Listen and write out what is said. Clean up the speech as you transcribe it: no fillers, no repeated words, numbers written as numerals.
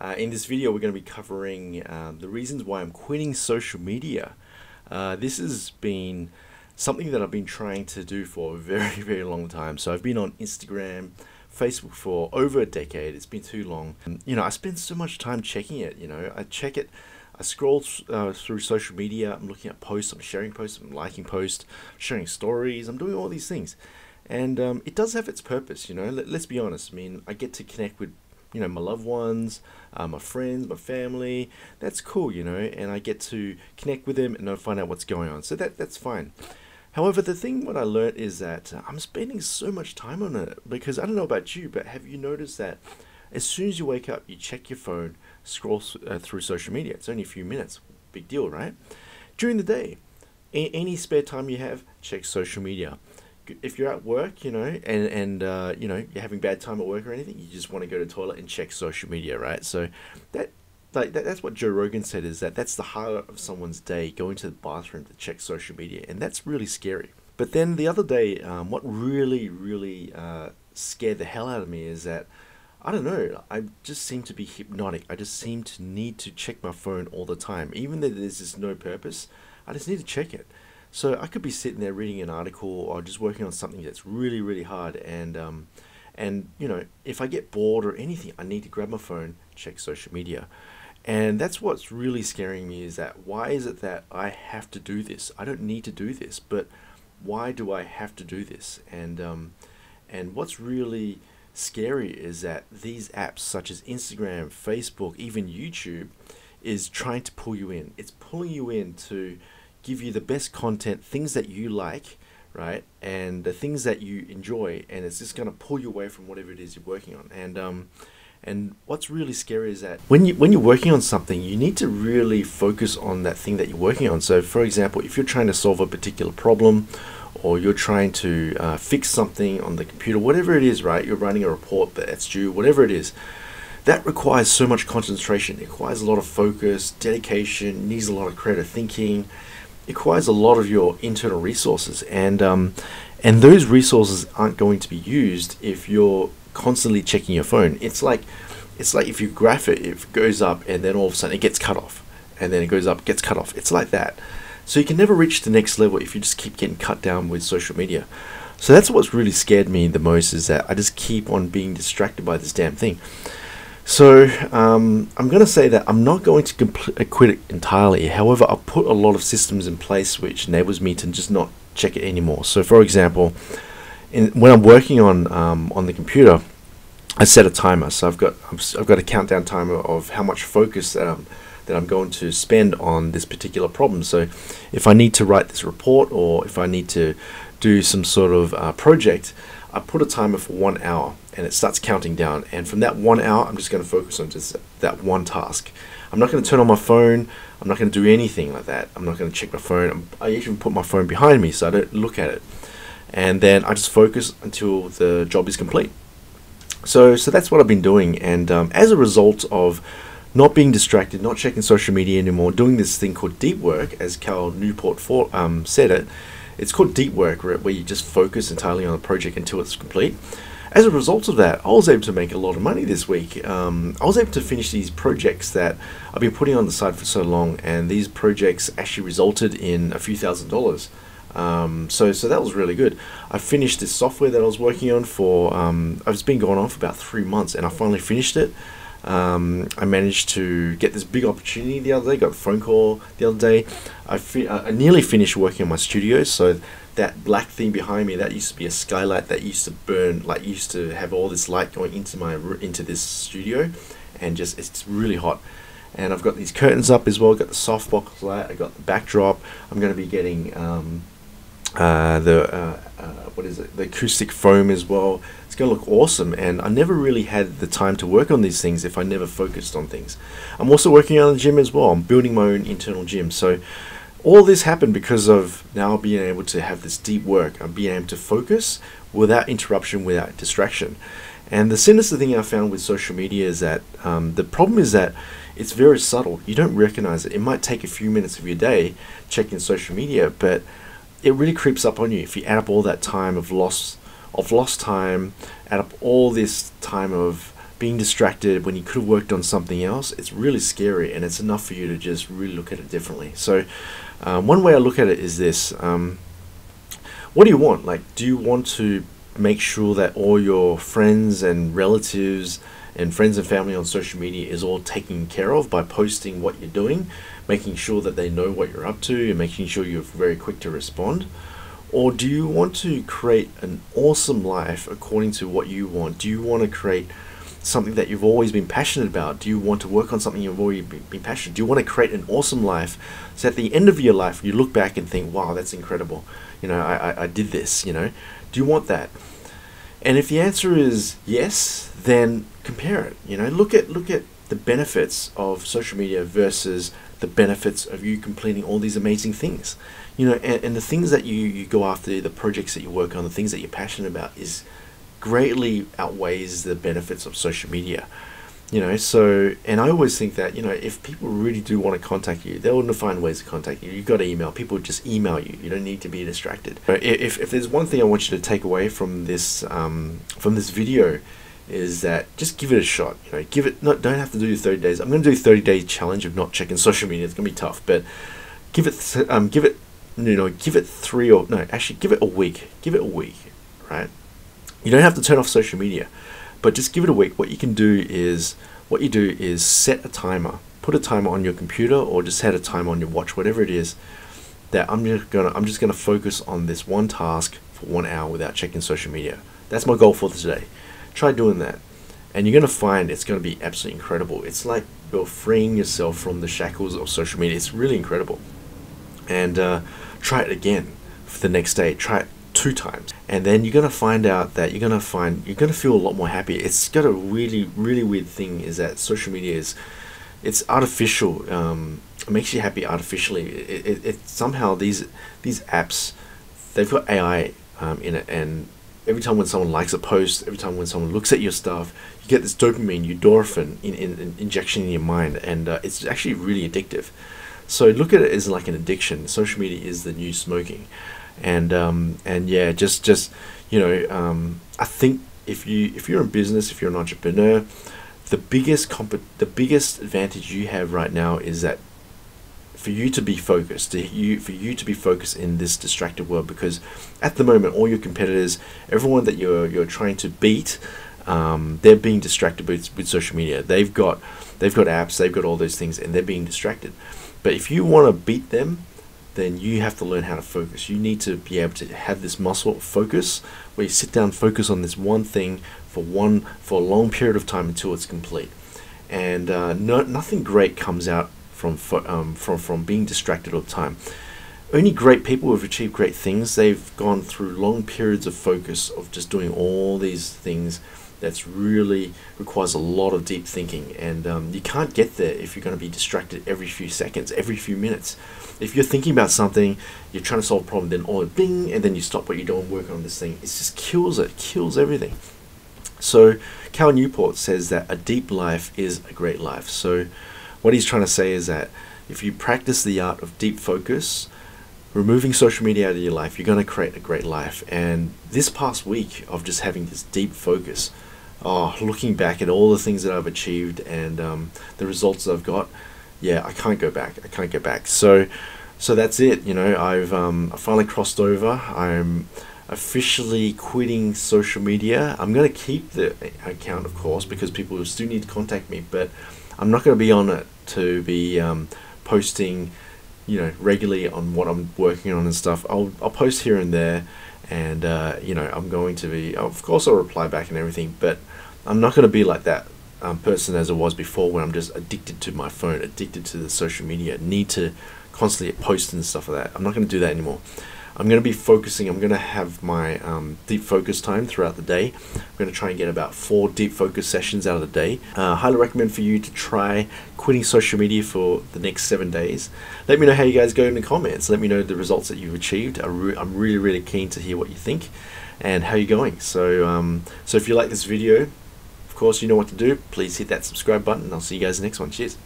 In this video, we're going to be covering the reasons why I'm quitting social media. This has been something that I've been trying to do for a very, very long time. So I've been on Instagram, Facebook for over a decade. It's been too long. I spend so much time checking it. I check it. I scroll through social media. I'm looking at posts. I'm sharing posts. I'm liking posts. Sharing stories. I'm doing all these things, and it does have its purpose. Let's be honest. I mean, I get to connect with my loved ones, my friends, my family. That's cool, and I get to connect with them and find out what's going on. So that's fine. However, the thing what I learned is that I'm spending so much time on it because I don't know about you, but have you noticed that as soon as you wake up, you check your phone, scroll through social media. It's only a few minutes. Big deal, right? During the day, any spare time you have, check social media. If you're at work, and you're having bad time at work or anything, you just want to go to the toilet and check social media, right? So that's what Joe Rogan said, is that's the highlight of someone's day, going to the bathroom to check social media, and that's really scary. But then the other day, what really scared the hell out of me is that, I don't know, I just seem to be hypnotic. I just seem to need to check my phone all the time, even though there's just no purpose. I just need to check it. So I could be sitting there reading an article or just working on something that's really hard, and if I get bored or anything, I need to grab my phone, check social media. And that's what's really scaring me, is that why is it that I have to do this? I don't need to do this, but why do I have to do this? And what's really scary is that these apps such as Instagram, Facebook, even YouTube is trying to pull you in. It's pulling you in to give you the best content, things that you like, right, and the things that you enjoy, and it's just going to pull you away from whatever it is you're working on. And what's really scary is that when you're working on something, you need to really focus on that thing that you're working on. So for example, if you're trying to solve a particular problem, or you're trying to fix something on the computer, whatever it is, right, you're writing a report that's due, whatever it is, that requires so much concentration. It requires a lot of focus, dedication, needs a lot of creative thinking. It requires a lot of your internal resources, and those resources aren't going to be used if you're constantly checking your phone. It's like if you graph it, it goes up and then all of a sudden it gets cut off, and then it goes up, gets cut off. It's like that. So you can never reach the next level if you just keep getting cut down with social media. So that's what's really scared me the most, is that I just keep on being distracted by this damn thing. So I'm going to say that I'm not going to quit it entirely. However, I'll put a lot of systems in place which enables me to just not check it anymore. So for example, when I'm working on the computer, I set a timer. So I've got a countdown timer of how much focus that I'm going to spend on this particular problem. So if I need to write this report, or if I need to do some sort of project, I put a timer for 1 hour, and it starts counting down. And from that 1 hour, I'm just going to focus on just that one task. I'm not going to turn on my phone. I'm not going to do anything like that. I'm not going to check my phone. I even put my phone behind me so I don't look at it. And then I just focus until the job is complete. So that's what I've been doing. And as a result of not being distracted, not checking social media anymore, doing this thing called deep work, as Cal Newport said it. It's called deep work, where you just focus entirely on the project until it's complete. As a result of that, I was able to make a lot of money this week. I was able to finish these projects that I've been putting on the side for so long, and these projects actually resulted in a few $1,000s. So that was really good. I finished this software that I was working on for, it's been going on for about 3 months, and I finally finished it. I managed to get this big opportunity the other day. Got a phone call the other day. I nearly finished working on my studio. So that black thing behind me, that used to be a skylight that used to burn, used to have all this light going into this studio, and it's really hot. And I've got these curtains up as well. Got the softbox light. I got the backdrop. I'm going to be getting the acoustic foam as well. It's going to look awesome, and I never really had the time to work on these things if I never focused on things. I'm also working on the gym as well. I'm building my own internal gym. So all this happened because of now being able to have this deep work. I'm being able to focus without interruption, without distraction. And the sinister thing I found with social media is that the problem is that it's very subtle. You don't recognize it. It might take a few minutes of your day checking social media, but it really creeps up on you if you add up all that time of lost time, add up all this time of being distracted when you could have worked on something else, it's really scary, and it's enough for you to just really look at it differently. So one way I look at it is this: what do you want? Like, do you want to make sure that all your friends and relatives and friends and family on social media is all taken care of by posting what you're doing, making sure that they know what you're up to, and making sure you're very quick to respond? Or do you want to create an awesome life according to what you want? Do you want to create something that you've always been passionate about? Do you want to work on something you've already been passionate? Do you want to create an awesome life so at the end of your life you look back and think, wow, that's incredible, I did this? Do you want that? And if the answer is yes, then compare it. Look at the benefits of social media versus the benefits of you completing all these amazing things. And the things that you go after, the projects that you work on, the things that you're passionate about is greatly outweighs the benefits of social media. So, and I always think that, if people really do want to contact you, they'll find ways to contact you. You've got to email. People just email you. You don't need to be distracted. If there's one thing I want you to take away from this video, is that just give it a shot. Don't have to do 30 days. I'm going to do a 30-day challenge of not checking social media. It's going to be tough, but give it 3 or no, actually give it a week. Give it a week, right? You don't have to turn off social media, but just give it a week. What you do is set a timer. Put a timer on your computer, or just set a timer on your watch, whatever it is. That I'm just gonna focus on this one task for 1 hour without checking social media. That's my goal for today. Try doing that, and you're gonna find it's gonna be absolutely incredible. It's like you're freeing yourself from the shackles of social media. It's really incredible. And try it again for the next day. Try it 2 times, and then you're gonna find out that you're gonna feel a lot more happy. It's got a really weird thing, is that social media it's artificial. It makes you happy artificially. It somehow these apps, they've got AI in it, and every time when someone likes a post, every time when someone looks at your stuff, you get this dopamine, endorphin injection in your mind, and it's actually really addictive. So look at it as like an addiction. Social media is the new smoking, and yeah, just I think if you're in business, if you're an entrepreneur, the biggest advantage you have right now is that for you to be focused, in this distracted world, because at the moment all your competitors, everyone that you're trying to beat, they're being distracted with social media. They've got apps, they've got all those things, and they're being distracted. But if you want to beat them, then you have to learn how to focus. You need to be able to have this muscle of focus, where you sit down, focus on this one thing for a long period of time until it's complete. And nothing great comes out from being distracted all the time. Only great people who have achieved great things, they've gone through long periods of focus of just doing all these things. That's really requires a lot of deep thinking, and you can't get there if you're going to be distracted every few seconds, every few minutes. If you're thinking about something, you're trying to solve a problem, then all bing, and then you stop what you're doing, work on this thing. It just kills everything. So Cal Newport says that a deep life is a great life. So what he's trying to say is that if you practice the art of deep focus, removing social media out of your life, you're going to create a great life. And this past week of just having this deep focus, looking back at all the things that I've achieved and the results that I've got, yeah, I can't go back. So that's it. I finally crossed over. I'm officially quitting social media. I'm going to keep the account, of course, because people still need to contact me, but I'm not going to be on it to be posting regularly on what I'm working on and stuff. I'll post here and there, and I'm going to be, of course I'll reply back and everything, but I'm not going to be like that person as I was before, when I'm just addicted to my phone, addicted to the social media, need to constantly post and stuff like that. I'm not going to do that anymore. I'm going to be focusing. I'm going to have my deep focus time throughout the day. I'm going to try and get about 4 deep focus sessions out of the day. Highly recommend for you to try quitting social media for the next 7 days. Let me know how you guys go in the comments. Let me know the results that you've achieved. I'm really keen to hear what you think and how you're going. So if you like this video, of course you know what to do. Please hit that subscribe button, and I'll see you guys in the next one. Cheers.